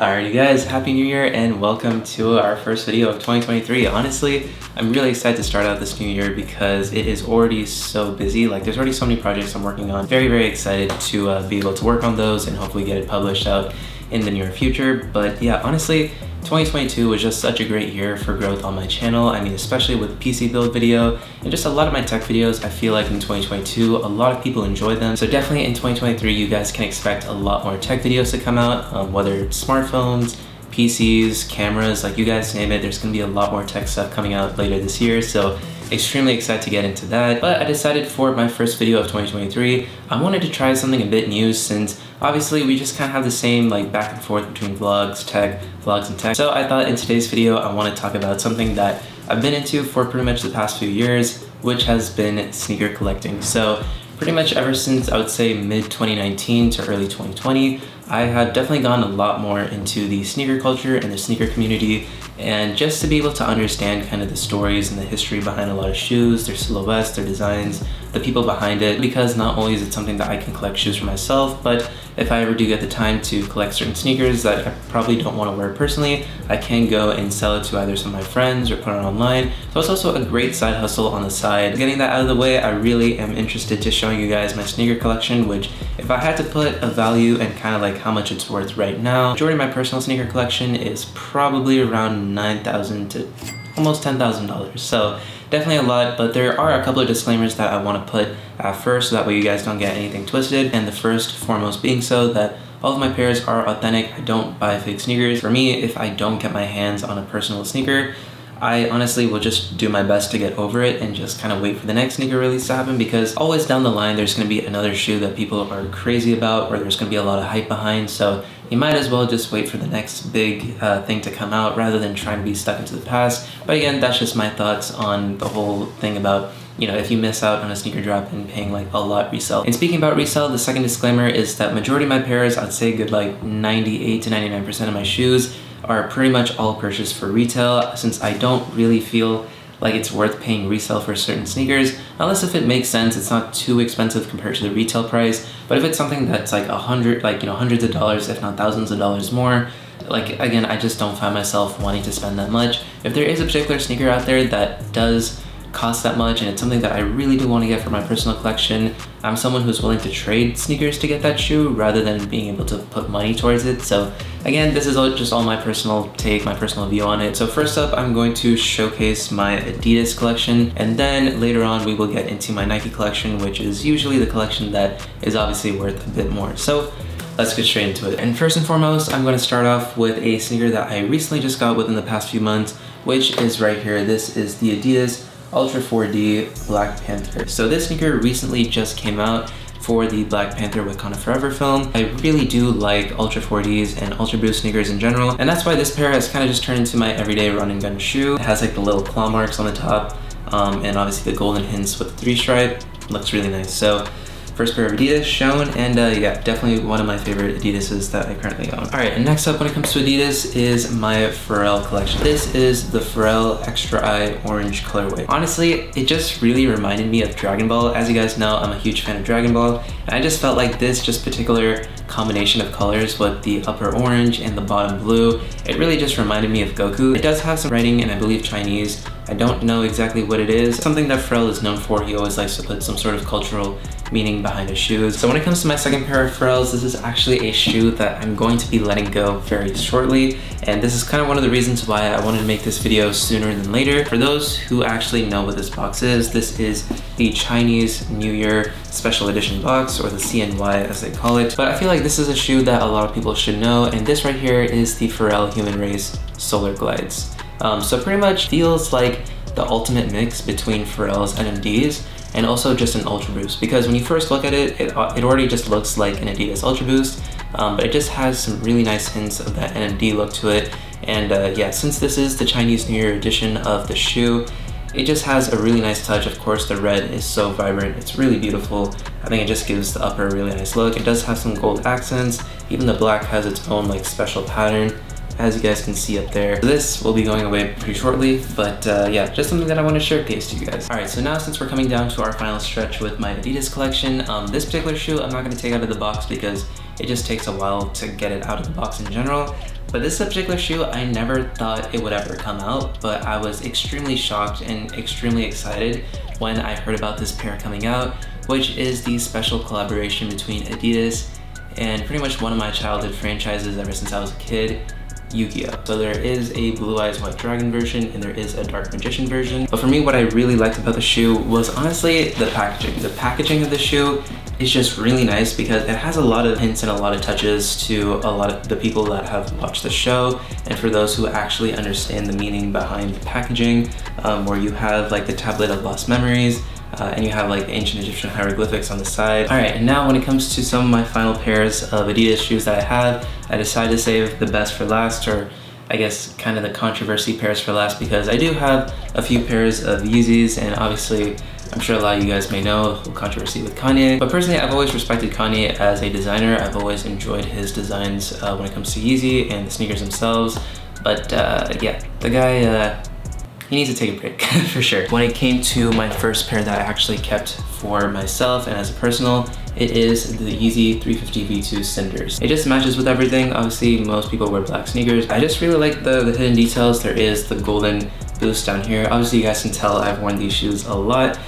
Alrighty guys, Happy New Year and welcome to our first video of 2023. Honestly, I'm really excited to start out this new year because it is already so busy. Like there's already so many projects I'm working on. Very excited to be able to work on those and hopefully get it published out in the near future. But yeah, honestly, 2022 was just such a great year for growth on my channel. I mean, especially with the PC build video and just a lot of my tech videos. I feel like in 2022, a lot of people enjoy them. So definitely in 2023, you guys can expect a lot more tech videos to come out, whether it's smartphones, PCs, cameras, like you guys name it. There's gonna be a lot more tech stuff coming out later this year. So extremely excited to get into that. But I decided for my first video of 2023, I wanted to try something a bit new since obviously we just kind of have the same like back and forth between vlogs and tech. So I thought in today's video, I want to talk about something that I've been into for pretty much the past few years, which has been sneaker collecting. So pretty much ever since I would say mid 2019 to early 2020, I have definitely gone a lot more into the sneaker culture and the sneaker community, and just to be able to understand kind of the stories and the history behind a lot of shoes, their silhouettes, their designs, the people behind it, because not only is it something that I can collect shoes for myself, but if I ever do get the time to collect certain sneakers that I probably don't want to wear personally, I can go and sell it to either some of my friends or put it online. So it's also a great side hustle on the side. Getting that out of the way, I really am interested to showing you guys my sneaker collection, which if I had to put a value and kind of like how much it's worth right now, majority of my personal sneaker collection is probably around $9,000 to almost $10,000. So definitely a lot, but there are a couple of disclaimers that I want to put at first so that way you guys don't get anything twisted. And the first foremost being so that all of my pairs are authentic. I don't buy fake sneakers. For me, if I don't get my hands on a personal sneaker, I honestly will just do my best to get over it and just kind of wait for the next sneaker release to happen, because always down the line there's going to be another shoe that people are crazy about or there's going to be a lot of hype behind. So you might as well just wait for the next big thing to come out rather than trying to be stuck into the past. But again, that's just my thoughts on the whole thing about, you know, if you miss out on a sneaker drop and paying like a lot resell. And speaking about resell, the second disclaimer is that majority of my pairs, I'd say good like 98 to 99% of my shoes are pretty much all purchased for retail, since I don't really feel like it's worth paying resale for certain sneakers, unless if it makes sense, it's not too expensive compared to the retail price. But if it's something that's like hundreds of dollars, if not thousands of dollars more, like again, I just don't find myself wanting to spend that much. If there is a particular sneaker out there that does cost that much and it's something that I really do want to get for my personal collection, I'm someone who's willing to trade sneakers to get that shoe rather than being able to put money towards it. So again, this is just all my personal take, my personal view on it. So first up, I'm going to showcase my Adidas collection, and then later on we will get into my Nike collection, which is usually the collection that is obviously worth a bit more. So let's get straight into it. And first and foremost, I'm going to start off with a sneaker that I recently just got within the past few months, which is right here. This is the Adidas Ultra 4D Black Panther. So this sneaker recently just came out for the Black Panther Wakanda Forever film. I really do like Ultra 4Ds and Ultra Boost sneakers in general, and that's why this pair has kind of just turned into my everyday run and gun shoe. It has like the little claw marks on the top, and obviously the golden hints with the 3 stripe. Looks really nice. So first pair of Adidas shown, and yeah, definitely one of my favorite Adidases that I currently own. All right, and next up when it comes to Adidas is my Pharrell collection. This is the Pharrell Extra Eye Orange colorway. Honestly, it just really reminded me of Dragon Ball. As you guys know, I'm a huge fan of Dragon Ball, and I just felt like this just particular combination of colors with the upper orange and the bottom blue, it really just reminded me of Goku. It does have some writing in, I believe, Chinese. I don't know exactly what it is. Something that Pharrell is known for. He always likes to put some sort of cultural meaning behind his shoes. So when it comes to my second pair of Pharrells, this is actually a shoe that I'm going to be letting go very shortly, and this is kind of one of the reasons why I wanted to make this video sooner than later. For those who actually know what this box is, this is the Chinese New Year special edition box, or the CNY as they call it. But I feel like this is a shoe that a lot of people should know, and this right here is the Pharrell Human Race Solar Glides. So pretty much feels like the ultimate mix between Pharrell's NMDs and also just an Ultra Boost, because when you first look at it, it already just looks like an Adidas Ultra Boost, but it just has some really nice hints of that NMD look to it. And yeah, since this is the Chinese New Year edition of the shoe, it just has a really nice touch. Of course, the red is so vibrant, it's really beautiful. I think it just gives the upper a really nice look. It does have some gold accents. Even the black has its own like special pattern, as you guys can see up there. This will be going away pretty shortly, but yeah, just something that I want to showcase to you guys. All right, so now since we're coming down to our final stretch with my Adidas collection, this particular shoe I'm not going to take out of the box because it just takes a while to get it out of the box in general. But this particular shoe, I never thought it would ever come out, but I was extremely shocked and extremely excited when I heard about this pair coming out, which is the special collaboration between Adidas and pretty much one of my childhood franchises ever since I was a kid, Yu-Gi-Oh! So there is a Blue Eyes White Dragon version and there is a Dark Magician version. But for me, what I really liked about the shoe was honestly the packaging. The packaging of the shoe is just really nice because it has a lot of hints and a lot of touches to a lot of the people that have watched the show, and for those who actually understand the meaning behind the packaging, where you have like the Tablet of Lost Memories, and you have like ancient Egyptian hieroglyphics on the side. Alright, and now when it comes to some of my final pairs of Adidas shoes that I have, I decided to save the best for last, or I guess kind of the controversy pairs for last, because I do have a few pairs of Yeezys, and obviously I'm sure a lot of you guys may know the whole controversy with Kanye. But personally, I've always respected Kanye as a designer. I've always enjoyed his designs when it comes to Yeezy and the sneakers themselves. But yeah, the guy, he needs to take a break for sure. When it came to my first pair that I actually kept for myself and as a personal, it is the Yeezy 350 V2 Cinders. It just matches with everything. Obviously, most people wear black sneakers. I just really like the hidden details. There is the golden boost down here. Obviously, you guys can tell I've worn these shoes a lot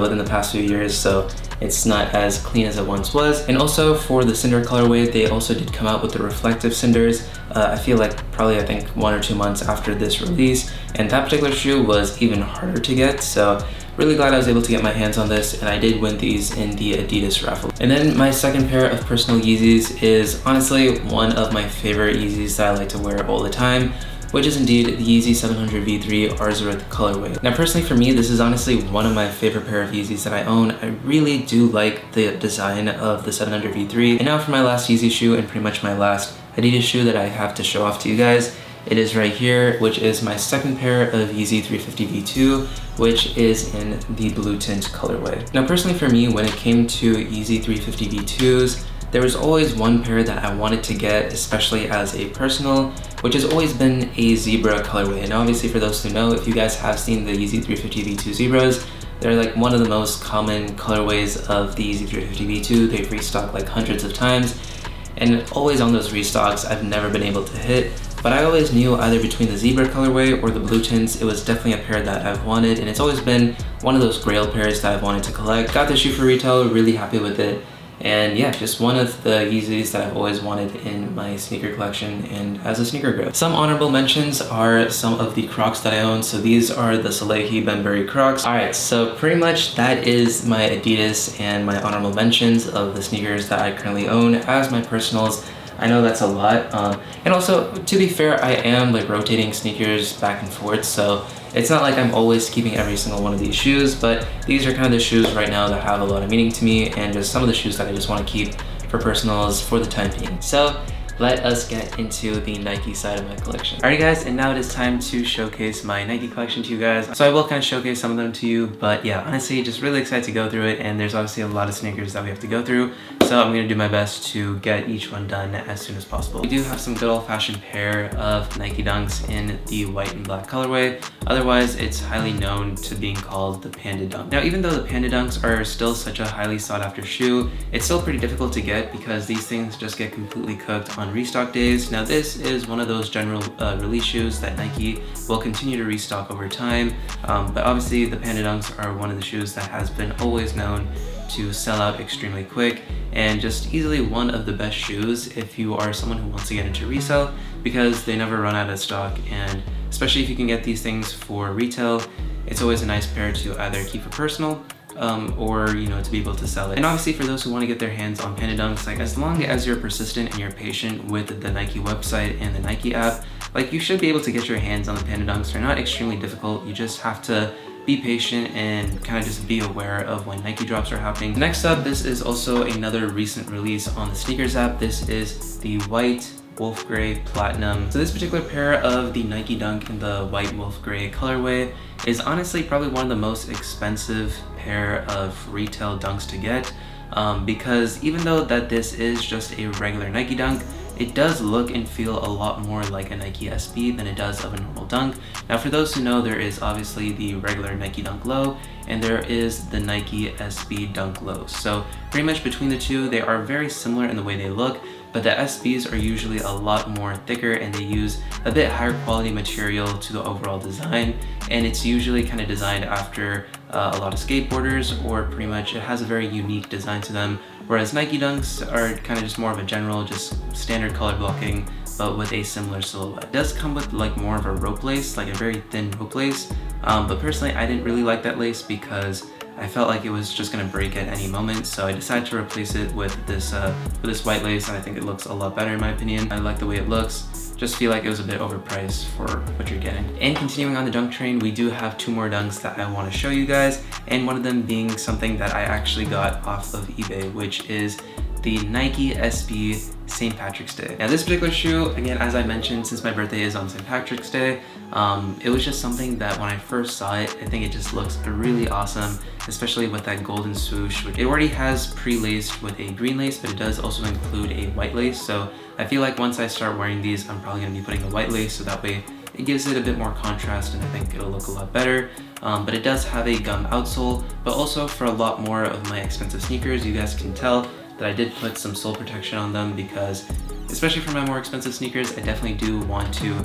within the past few years, so it's not as clean as it once was. And also for the cinder colorway, they also did come out with the reflective cinders. I feel like probably I think 1 or 2 months after this release, and that particular shoe was even harder to get, so really glad I was able to get my hands on this, and I did win these in the Adidas raffle. And then my second pair of personal Yeezys is honestly one of my favorite Yeezys that I like to wear all the time, which is indeed the Yeezy 700 V3 Arzareth colorway. Now personally for me, this is honestly one of my favorite pair of Yeezys that I own. I really do like the design of the 700 V3. And now for my last Yeezy shoe and pretty much my last Adidas shoe that I have to show off to you guys. It is right here, which is my second pair of Yeezy 350 V2, which is in the blue tint colorway. Now personally for me, when it came to Yeezy 350 V2s, there was always one pair that I wanted to get, especially as a personal, which has always been a zebra colorway. And obviously for those who know, if you guys have seen the Yeezy 350 V2 zebras, they're like one of the most common colorways of the Yeezy 350 V2. They've restocked like hundreds of times, and always on those restocks, I've never been able to hit. But I always knew either between the zebra colorway or the blue tints, it was definitely a pair that I've wanted, and it's always been one of those grail pairs that I've wanted to collect. Got the shoe for retail, really happy with it. And yeah, just one of the Yeezys that I've always wanted in my sneaker collection and as a sneaker grip. Some honorable mentions are some of the Crocs that I own. So these are the Salehi Benbury Crocs. Alright, so pretty much that is my Adidas and my honorable mentions of the sneakers that I currently own as my personals. I know that's a lot. And also, to be fair, I am like rotating sneakers back and forth, so it's not like I'm always keeping every single one of these shoes, but these are kind of the shoes right now that have a lot of meaning to me, and just some of the shoes that I just want to keep for personals for the time being. So let us get into the Nike side of my collection. Alright guys, and now it is time to showcase my Nike collection to you guys. So I will kind of showcase some of them to you, but yeah, honestly, just really excited to go through it, and there's obviously a lot of sneakers that we have to go through, so I'm going to do my best to get each one done as soon as possible. We do have some good old-fashioned pair of Nike Dunks in the white and black colorway. Otherwise, it's highly known to being called the Panda Dunk. Now, even though the Panda Dunks are still such a highly sought-after shoe, it's still pretty difficult to get because these things just get completely cooked on restock days. Now, this is one of those general release shoes that Nike will continue to restock over time, but obviously the Panda Dunks are one of the shoes that has been always known to sell out extremely quick, and just easily one of the best shoes if you are someone who wants to get into resale, because they never run out of stock, and especially if you can get these things for retail, it's always a nice pair to either keep for personal or, you know, to be able to sell it. And obviously for those who want to get their hands on Panda Dunks, like as long as you're persistent and you're patient with the Nike website and the Nike app, like you should be able to get your hands on the Panda Dunks. They're not extremely difficult. You just have to be patient and kind of just be aware of when Nike drops are happening. Next up, this is also another recent release on the sneakers app. This is the white wolf gray platinum. So this particular pair of the Nike Dunk in the white wolf gray colorway is honestly probably one of the most expensive pair of retail dunks to get, because even though that this is just a regular Nike Dunk, it does look and feel a lot more like a Nike SB than it does of a normal dunk. Now for those who know, there is obviously the regular Nike Dunk Low and there is the Nike SB Dunk Low. So pretty much between the two, they are very similar in the way they look, but the SBs are usually a lot more thicker and they use a bit higher quality material to the overall design, and it's usually kind of designed after a lot of skateboarders, or pretty much it has a very unique design to them, whereas Nike Dunks are kind of just more of a general, just standard color blocking, but with a similar silhouette. It does come with like more of a rope lace, like a very thin rope lace, but personally I didn't really like that lace because I felt like it was just gonna break at any moment, so I decided to replace it with this white lace, and I think it looks a lot better in my opinion. I like the way it looks. Just feel like it was a bit overpriced for what you're getting. And continuing on the dunk train, we do have 2 more dunks that I want to show you guys, and one of them being something that I actually got off of eBay, which is the Nike SB St. Patrick's Day. Now this particular shoe, again, as I mentioned, since my birthday is on St. Patrick's Day, it was just something that when I first saw it, I think it just looks really awesome, especially with that golden swoosh. It already has pre-laced with a green lace, but it does also include a white lace. So I feel like once I start wearing these, I'm probably gonna be putting the white lace, so that way it gives it a bit more contrast and I think it'll look a lot better. But it does have a gum outsole, but also for a lot more of my expensive sneakers, you guys can tell that I did put some sole protection on them because, especially for my more expensive sneakers, I definitely do want to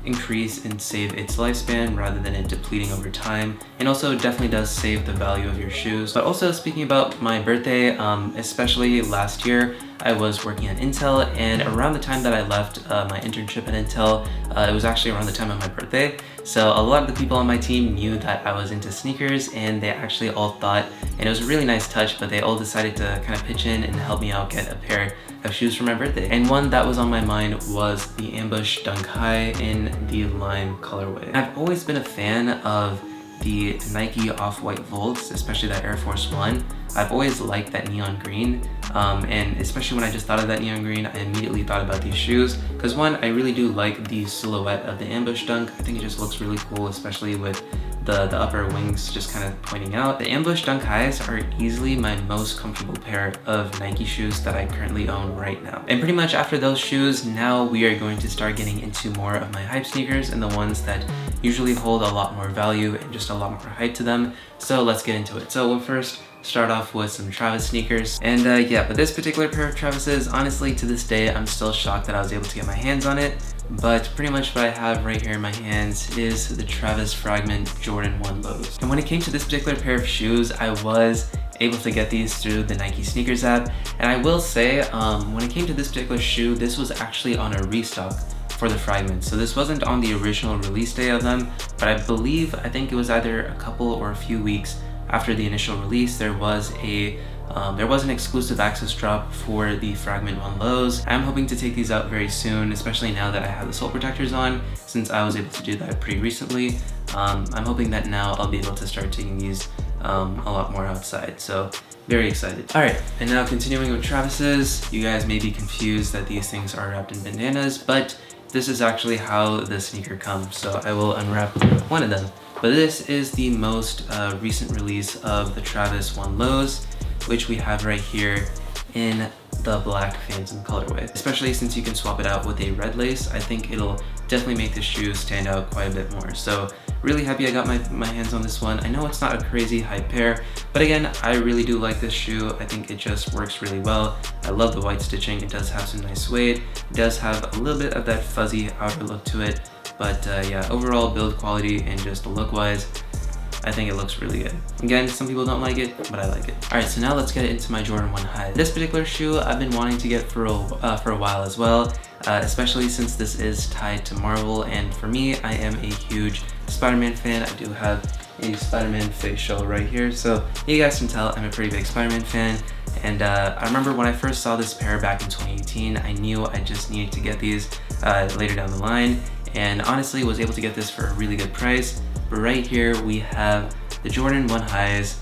increase and save its lifespan rather than it depleting over time, and also it definitely does save the value of your shoes. But also speaking about my birthday, especially last year, I was working at Intel, and around the time that I left my internship at Intel, it was actually around the time of my birthday. So a lot of the people on my team knew that I was into sneakers, and they actually all thought, and it was a really nice touch, but they all decided to kind of pitch in and help me out get a pair of shoes for my birthday. And one that was on my mind was the Ambush Dunk High in the lime colorway. I've always been a fan of the Nike Off-White Volts, especially that Air Force One. I've always liked that neon green, and especially when I just thought of that neon green, I immediately thought about these shoes, because one, I really do like the silhouette of the Ambush Dunk. I think it just looks really cool, especially with the upper wings just kind of pointing out. The Ambush Dunk Highs are easily my most comfortable pair of Nike shoes that I currently own right now. And pretty much after those shoes, now we are going to start getting into more of my hype sneakers and the ones that usually hold a lot more value and just a lot more hype to them. So let's get into it. So we'll first start off with some Travis sneakers. And yeah, but this particular pair of Travis's, honestly, to this day, I'm still shocked that I was able to get my hands on it. But pretty much what I have right here in my hands is the Travis Fragment Jordan 1 Lows. And when it came to this particular pair of shoes, I was able to get these through the Nike Sneakers app. And I will say, when it came to this particular shoe, this was actually on a restock for the Fragments. So this wasn't on the original release day of them, but I think it was either a couple or a few weeks after the initial release, there was an exclusive access drop for the Fragment 1 Lows. I'm hoping to take these out very soon, especially now that I have the sole protectors on, since I was able to do that pretty recently. I'm hoping that now I'll be able to start taking these a lot more outside, so very excited. All right, and now continuing with Travis's, you guys may be confused that these things are wrapped in bandanas, but this is actually how the sneaker comes, so I will unwrap one of them. But this is the most recent release of the Travis 1 Lows, which we have right here in the black Phantom colorway. Especially since you can swap it out with a red lace, I think it'll definitely make the shoe stand out quite a bit more. So really happy I got my hands on this one. I know it's not a crazy hype pair, but again, I really do like this shoe. I think it just works really well. I love the white stitching. It does have some nice suede. It does have a little bit of that fuzzy outer look to it. But yeah, overall build quality and just look wise, I think it looks really good. Again, some people don't like it, but I like it. All right, so now let's get into my Jordan 1 High. This particular shoe I've been wanting to get for a while as well, especially since this is tied to Marvel. And for me, I am a huge Spider-Man fan. I do have a Spider-Man facial right here, so you guys can tell I'm a pretty big Spider-Man fan. And I remember when I first saw this pair back in 2018, I knew I just needed to get these later down the line. And honestly, was able to get this for a really good price. But right here we have the Jordan 1 Highs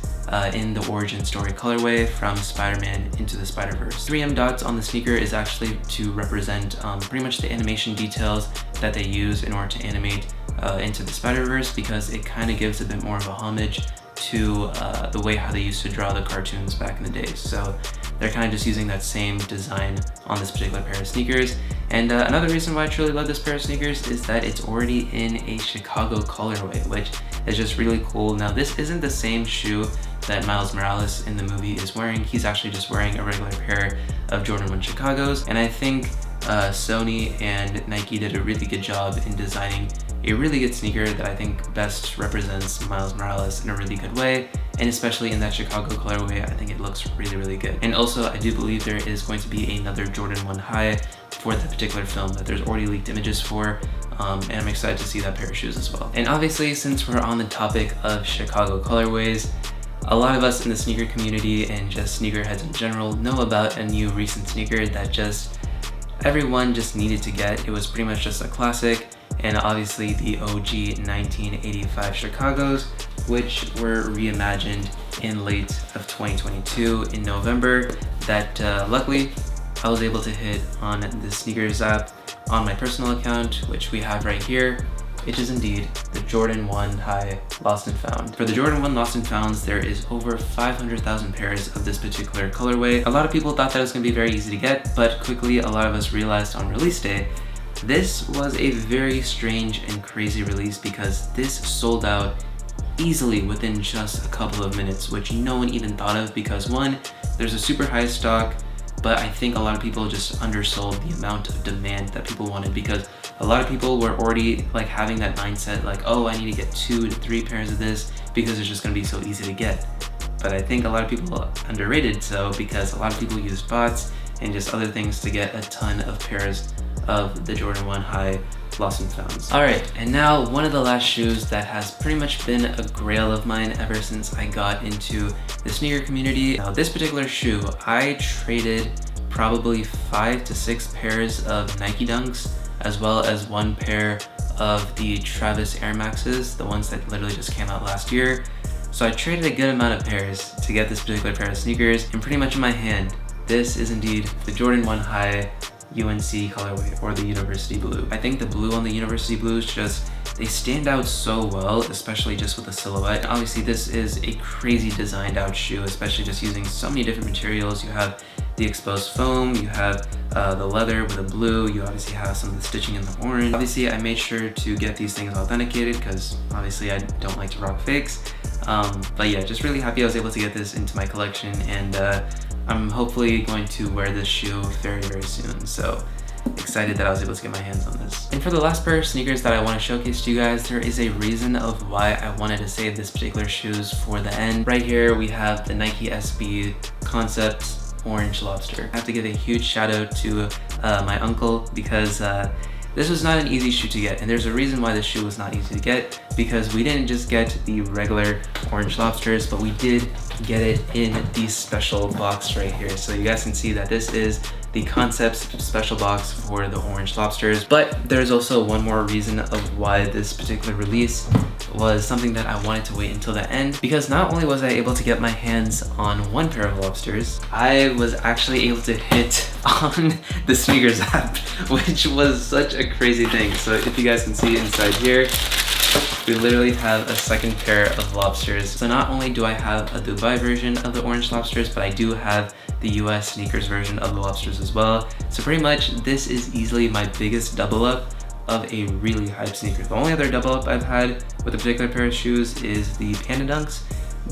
in the origin story colorway from Spider-Man Into the Spider-Verse. 3M dots on the sneaker is actually to represent pretty much the animation details that they use in order to animate Into the Spider-Verse, because it kind of gives a bit more of a homage to the way how they used to draw the cartoons back in the day. So they're kind of just using that same design on this particular pair of sneakers. And another reason why I truly love this pair of sneakers is that it's already in a Chicago colorway, which is just really cool. Now this isn't the same shoe that Miles Morales in the movie is wearing. He's actually just wearing a regular pair of Jordan 1 Chicagos, and I think Sony and Nike did a really good job in designing a really good sneaker that I think best represents Miles Morales in a really good way, and especially in that Chicago colorway, I think it looks really good. And also, I do believe there is going to be another Jordan 1 High for that particular film that there's already leaked images for, and I'm excited to see that pair of shoes as well. And obviously, since we're on the topic of Chicago colorways, a lot of us in the sneaker community and just sneakerheads in general know about a new recent sneaker that just everyone just needed to get. It was pretty much just a classic, and obviously the OG 1985 Chicagos, which were reimagined in late of 2022 in November, that luckily I was able to hit on the sneakers app on my personal account, which we have right here, which is indeed the Jordan 1 High Lost and Found. For the Jordan 1 Lost and Founds, there is over 500,000 pairs of this particular colorway. A lot of people thought that it was gonna be very easy to get, but quickly a lot of us realized on release day, this was a very strange and crazy release because this sold out easily within just a couple of minutes, which no one even thought of because one, there's a super high stock, but I think a lot of people just undersold the amount of demand that people wanted because a lot of people were already like having that mindset like, oh, I need to get 2 to 3 pairs of this because it's just gonna be so easy to get. But I think a lot of people underrated so because a lot of people use bots and just other things to get a ton of pairs of the Jordan 1 High Lost and Founds. Alright, and now one of the last shoes that has pretty much been a grail of mine ever since I got into the sneaker community. Now this particular shoe, I traded probably 5 to 6 pairs of Nike Dunks as well as 1 pair of the Travis Air Maxes, the ones that literally just came out last year. So I traded a good amount of pairs to get this particular pair of sneakers, and pretty much in my hand, this is indeed the Jordan 1 High UNC colorway, or the University Blue. I think the blue on the University Blues just, they stand out so well, especially just with the silhouette. Obviously this is a crazy designed out shoe, especially just using so many different materials. You have the exposed foam, you have the leather with the blue, you obviously have some of the stitching in the orange. Obviously I made sure to get these things authenticated because obviously I don't like to rock fakes. But yeah, just really happy I was able to get this into my collection, and I'm hopefully going to wear this shoe very soon. So excited that I was able to get my hands on this. And for the last pair of sneakers that I want to showcase to you guys, there is a reason of why I wanted to save this particular shoes for the end. Right here we have the Nike SB Concept Orange Lobster. I have to give a huge shout out to my uncle because this was not an easy shoe to get, and there's a reason why this shoe was not easy to get, because we didn't just get the regular Orange Lobsters, but we did get it in the special box right here. So you guys can see that this is the Concepts special box for the Orange Lobsters. But there's also one more reason of why this particular release was something that I wanted to wait until the end, because not only was I able to get my hands on 1 pair of lobsters, I was actually able to hit on the sneakers app, which was such a crazy thing. So if you guys can see inside here, we literally have a second pair of lobsters. So not only do I have a Dubai version of the Orange Lobsters, but I do have the US sneakers version of the lobsters as well. So pretty much this is easily my biggest double up of a really hype sneaker. The only other double up I've had with a particular pair of shoes is the Panda Dunks.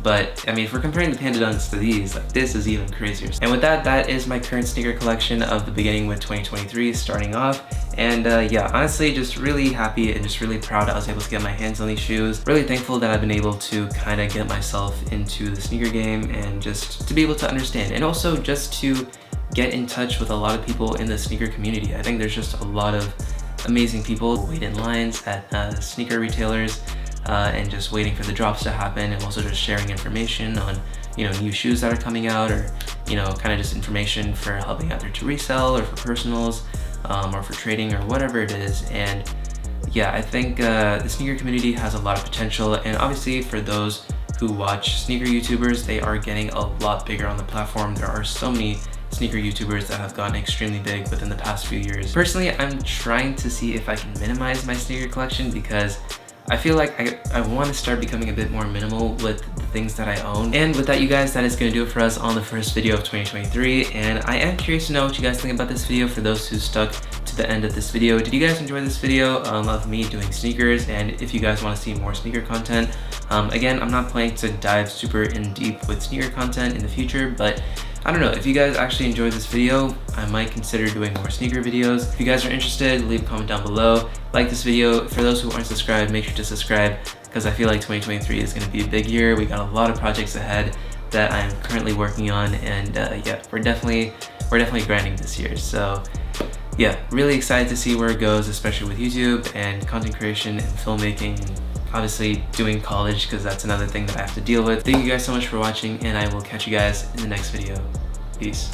But I mean, if we're comparing the Panda Dunks to these, like, this is even crazier. And with that, that is my current sneaker collection of the beginning with 2023 starting off. And yeah, honestly, just really happy and just really proud I was able to get my hands on these shoes. Really thankful that I've been able to kind of get myself into the sneaker game and just to be able to understand, and also just to get in touch with a lot of people in the sneaker community. I think there's just a lot of amazing people who wait in lines at sneaker retailers and just waiting for the drops to happen, and also just sharing information on, you know, new shoes that are coming out, or, you know, kind of just information for helping out there to resell or for personals or for trading or whatever it is. And yeah, I think the sneaker community has a lot of potential, and obviously for those who watch sneaker YouTubers, they are getting a lot bigger on the platform. There are so many sneaker YouTubers that have gotten extremely big within the past few years. Personally, I'm trying to see if I can minimize my sneaker collection, because I feel like I want to start becoming a bit more minimal with the things that I own. And with that, you guys, that is going to do it for us on the first video of 2023. And I am curious to know what you guys think about this video. For those who stuck to the end of this video. Did you guys enjoy this video of me doing sneakers? And if you guys want to see more sneaker content, again, I'm not planning to dive super in deep with sneaker content in the future, but I don't know, if you guys actually enjoyed this video, I might consider doing more sneaker videos. If you guys are interested, leave a comment down below. Like this video. For those who aren't subscribed, make sure to subscribe, because I feel like 2023 is going to be a big year. We got a lot of projects ahead that I'm currently working on, and yeah, we're definitely grinding this year. So yeah, really excited to see where it goes, especially with YouTube and content creation and filmmaking, and obviously doing college, because that's another thing that I have to deal with. Thank you guys so much for watching, and I will catch you guys in the next video. Peace.